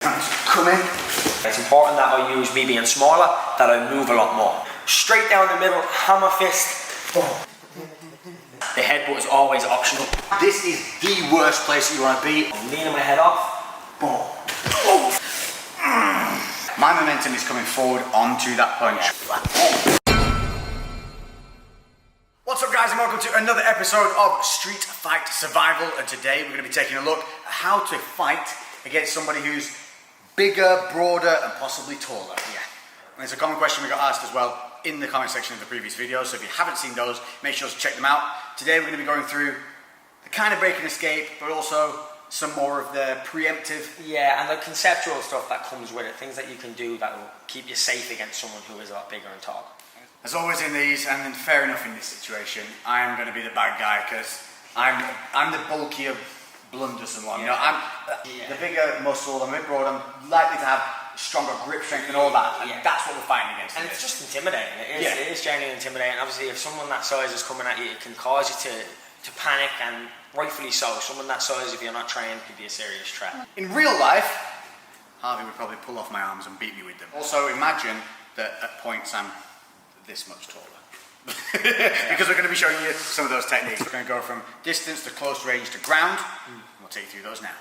Come in. It's important that I use me being smaller, that I move a lot more. Straight down the middle, hammer fist, boom. The headbutt is always optional. This is the worst place that you want to be. I'm leaning my head off, boom. My momentum is coming forward onto that punch. What's up guys, and welcome to another episode of Street Fight Survival, and today we're going to be taking a look at how to fight against somebody who's bigger, broader and possibly taller. Yeah. And it's a common question we got asked as well in the comment section of the previous video, so if you haven't seen those, make sure to check them out. Today we're going to be going through the kind of break and escape, but also some more of the preemptive. Yeah, and the conceptual stuff that comes with it, things that you can do that will keep you safe against someone who is a lot bigger and taller. As always in these, and fair enough in this situation, I'm going to be the bad guy because I'm the bulkier, blundersome one. Yeah. You know, I'm the bigger muscle, I'm a bit broad, I'm likely to have stronger grip strength and all that. And that's what we're fighting against. And it's just intimidating. It is genuinely intimidating. Obviously, if someone that size is coming at you, it can cause you to panic, and rightfully so. Someone that size, if you're not trained, could be a serious threat. In real life, Harvey would probably pull off my arms and beat me with them. Also, imagine that at points I'm this much taller. Because we're going to be showing you some of those techniques. We're going to go from distance to close range to ground. We'll take you through those now.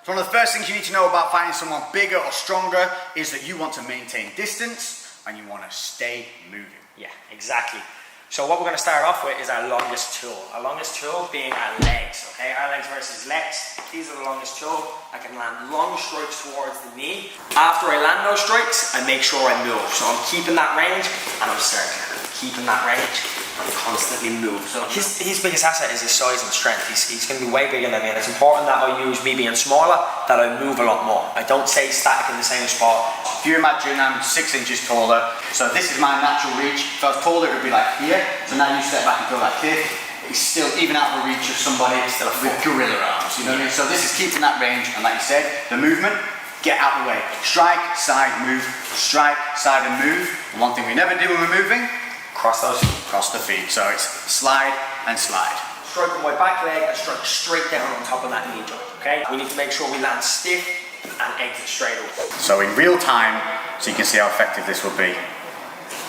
So one of the first things you need to know about fighting someone bigger or stronger is that you want to maintain distance and you want to stay moving. Yeah, exactly. So what we're going to start off with is our longest tool. Our longest tool being our legs, okay? Our legs versus legs. These are the longest tool. I can land long strikes towards the knee. After I land those strikes, I make sure I move. So I'm keeping that range and I'm circling. Keeping that range and constantly move. So his biggest asset is his size and strength. He's going to be way bigger than me, and it's important that I use me being smaller, that I move a lot more. I don't stay static in the same spot. If you imagine I'm 6 inches taller, so this is my natural reach. If I was taller, it would be like here. So now you step back and go like this. It's still even out of the reach of somebody still with gorilla arms. You know what I mean? So this is keeping that range, and like you said, the movement, get out of the way. Strike, side, move. Strike, side, and move. And one thing we never do when we're moving, cross those feet. Cross the feet. So it's slide and slide. Strike with my back leg and strike straight down on top of that knee joint, okay? We need to make sure we land stiff and exit straight away. So in real time, so you can see how effective this will be.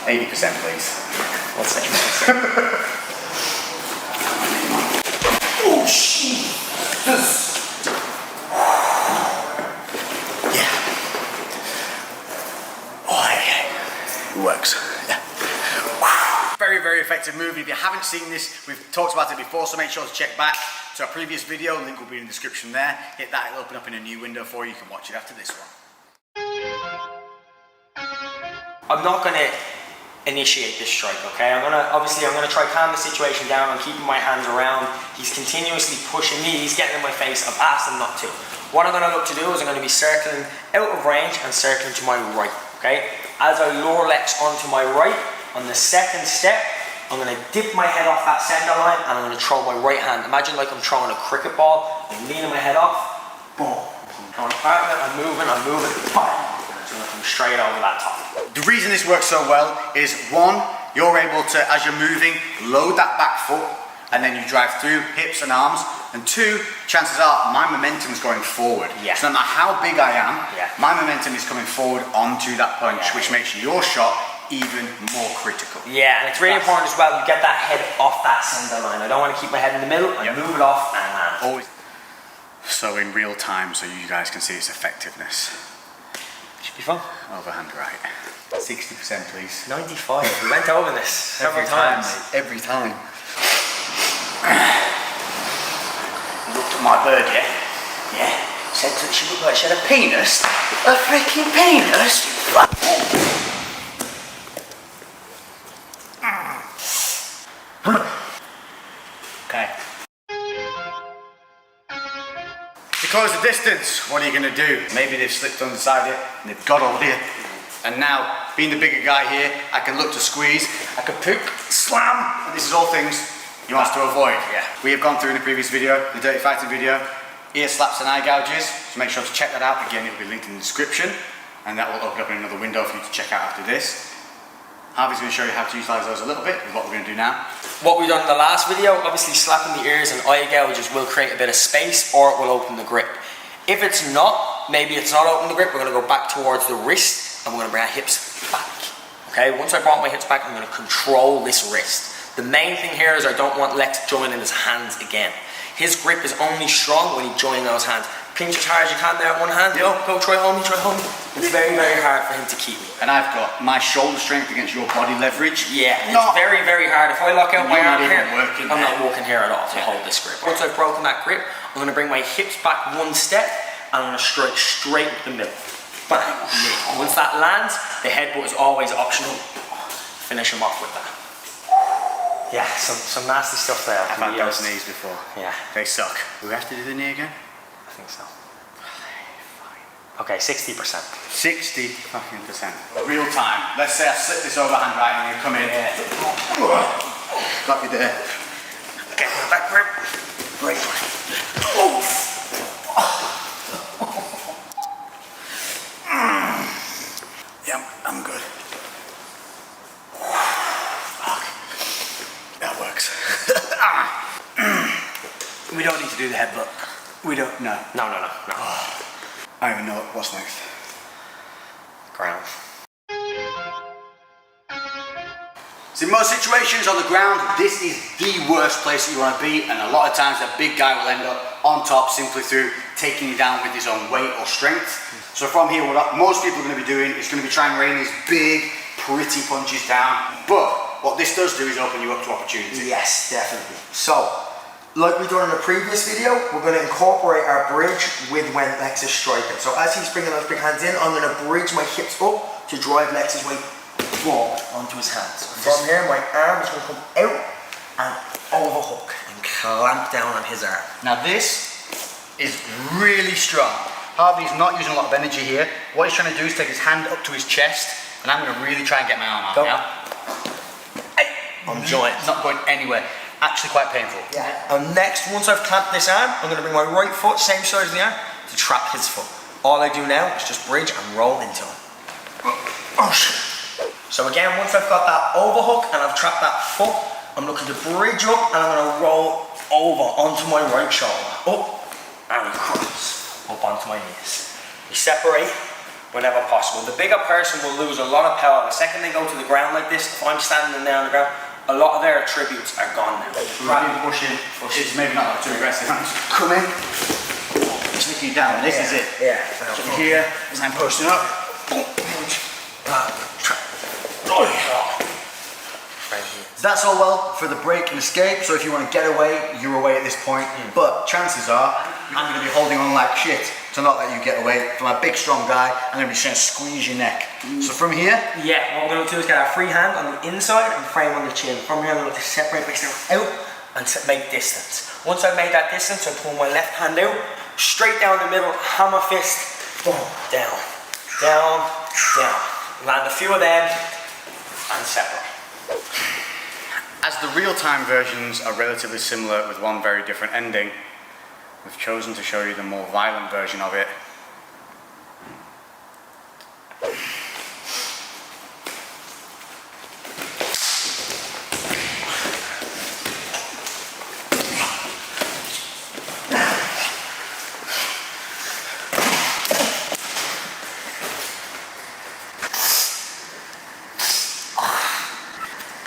80% please. What's that? Oh, shit. Yeah. Oh, yeah. It works. Yeah. Very, very effective move. If you haven't seen this, we've talked about it before, so make sure to check back to our previous video. Link will be in the description there. Hit that, it'll open up in a new window for you. You can watch it after this one. I'm not going to initiate this strike, okay? I'm gonna try calm the situation down. I'm keeping my hands around. He's continuously pushing me. He's getting in my face. I've asked him not to. What I'm gonna look to do is I'm gonna be circling out of range and circling to my right, okay? As I lower Lex onto my right, on the second step, I'm gonna dip my head off that center line and I'm gonna throw my right hand. Imagine like I'm throwing a cricket ball. I'm leaning my head off, boom. I'm moving, bam. So I'm gonna come straight over that top. The reason this works so well is one, you're able to, as you're moving, load that back foot and then you drive through hips and arms, and two, chances are my momentum is going forward. Yeah. So no matter how big I am, my momentum is coming forward onto that punch, which makes your shot even more critical. Yeah, and it's really important as well, you get that head off that center line. I don't want to keep my head in the middle, I move it off and land. Always. So in real time, so you guys can see its effectiveness. Should be fun. Overhand right. 60% please. 95, we went over this several times. Mate. Every time. You looked at my bird, yeah? Yeah. Said that she looked like she had a penis. A freaking penis? Okay. To close the distance, what are you going to do? Maybe they've slipped underside it and they've got over here. And now, being the bigger guy here, I can look to squeeze, I can poke, slam, and this is all things you want us to avoid. Yeah. We have gone through in the previous video, the dirty fighting video, ear slaps and eye gouges, so make sure to check that out. Again, it will be linked in the description, and that will open up in another window for you to check out after this. Harvey's going to show you how to utilize those a little bit with what we're going to do now. What we've done in the last video, obviously slapping the ears and eye gouges will create a bit of space, or it will open the grip. If it's not, maybe it's not open the grip, we're going to go back towards the wrist and we're going to bring our hips back. Okay, once I brought my hips back, I'm going to control this wrist. The main thing here is I don't want Lex joining his hands again. His grip is only strong when he joins those hands. Pinch as hard as you can there with one hand. Yo, go try hold me, try hold me. It's very, very hard for him to keep me. And I've got my shoulder strength against your body leverage. Yeah, it's very, very hard. If I lock out my arm here, I'm not working here at all to hold this grip. Once I've broken that grip, I'm going to bring my hips back one step and I'm going to strike straight up the middle. Bang. Once that lands, the headbutt is always optional. Finish him off with that. Yeah, some nasty stuff there. I've had those knees before. Yeah. They suck. Do we have to do the knee again? I think so. Okay, 60%. 60 fucking percent. Real time. Let's say I slip this overhand right and you come in. Yeah. Got you there. Get my back grip. Great. Yeah, I'm good. Fuck. That works. We don't need to do the headbutt. We don't. No. No. I don't even know what's next. Ground. So in most situations on the ground, this is the worst place that you want to be, and a lot of times that big guy will end up on top simply through taking you down with his own weight or strength. So from here, what most people are going to be doing is going to be trying to rain these big, pretty punches down. But what this does do is open you up to opportunity. Yes, definitely. So, like we done in the previous video, we're going to incorporate our bridge with when Lex is striking. So as he's bringing those big hands in, I'm going to bridge my hips up to drive Lex's weight forward onto his hands. From here, my arm is going to come out and overhook and clamp down on his arm. Now this is really strong. Harvey's not using a lot of energy here. What he's trying to do is take his hand up to his chest, and I'm going to really try and get my arm out now. I'm joined. It's not going anywhere. Actually quite painful. Yeah. And next, once I've clamped this arm, I'm going to bring my right foot, same size as the arm, to trap his foot. All I do now is just bridge and roll into him. Oh shit. So again, once I've got that overhook and I've trapped that foot, I'm looking to bridge up and I'm going to roll over onto my right shoulder. Up and across. Up onto my knees. We separate whenever possible. The bigger person will lose a lot of power. The second they go to the ground like this, if I'm standing there on the ground, a lot of their attributes are gone now. Right, pushing. It's maybe not like too aggressive. I'm just come in, stick you down. This is it. Yeah. So here, as I'm pushing up, punch, trap. Right here. That's all well for the break and escape. So if you want to get away, you're away at this point. But chances are, I'm going to be holding on like shit to not let you get away. From a big strong guy, I'm going to be trying to squeeze your neck. So from here, Yeah, what we're going to do is get our free hand on the inside and frame on the chin. From here, I'm going to separate myself out and make distance. Once I've made that distance, I pull my left hand out, straight down the middle, hammer fist, boom, down, down, down. Land a few of them and separate. as the real-time versions are relatively similar with one very different ending, we've chosen to show you the more violent version of it.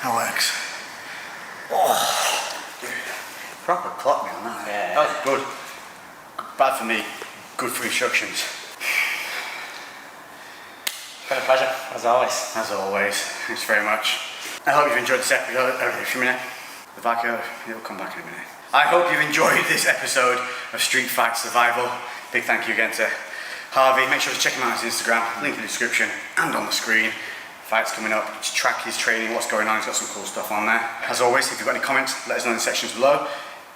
That works. Oh, dude. Proper clock me on that. Yeah. That was good. Bad for me, good for instructions. It's been a pleasure, as always. As always, thanks very much. I hope you've enjoyed this episode. If you're a minute, the back it'll come back in a minute. I hope you've enjoyed this episode of Street Fight Survival. Big thank you again to Harvey. Make sure to check him out on his Instagram, link in the description and on the screen. Fights coming up, to track his training, what's going on, he's got some cool stuff on there. As always, if you've got any comments, let us know in the sections below.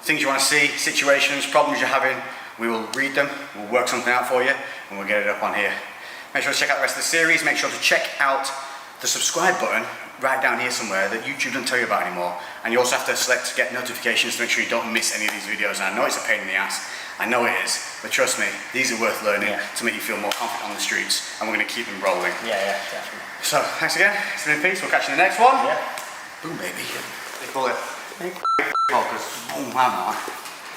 Things you want to see, situations, problems you're having, we will read them, we'll work something out for you, and we'll get it up on here. Make sure to check out the rest of the series, make sure to check out the subscribe button right down here somewhere that YouTube doesn't tell you about anymore. And you also have to select get notifications to make sure you don't miss any of these videos. And I know it's a pain in the ass, I know it is, but trust me, these are worth learning Yeah. to make you feel more confident on the streets, and we're going to keep them rolling. Yeah, definitely. So, thanks again. It's been in peace. We'll catch you in the next one. Yeah. Boom, baby. They call it because boom, man.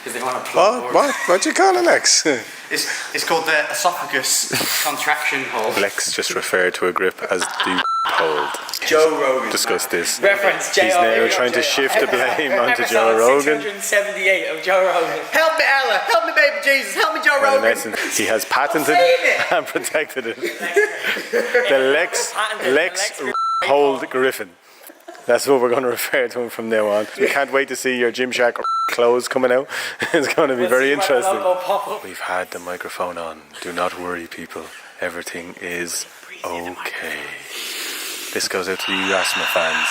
Because they want to plug What do you call it, Lex? It's called the esophagus contraction hole. Lex just referred to a grip as the hold. Joe Rogan. Discuss this. Reference He's now trying to shift the blame onto Joe Rogan. 678 of Joe Rogan. Help me, Ella. Help me, baby Jesus. Help me, Joe Well, in Rogan. essence, he has patented it. and protected it. The Lex Hold Griffin. That's what we're going to refer to him from now on. We can't wait to see your Gymshark clothes coming out. It's going to be very interesting. We've had the microphone on. Do not worry, people. Everything is okay. This goes out to you asthma fans.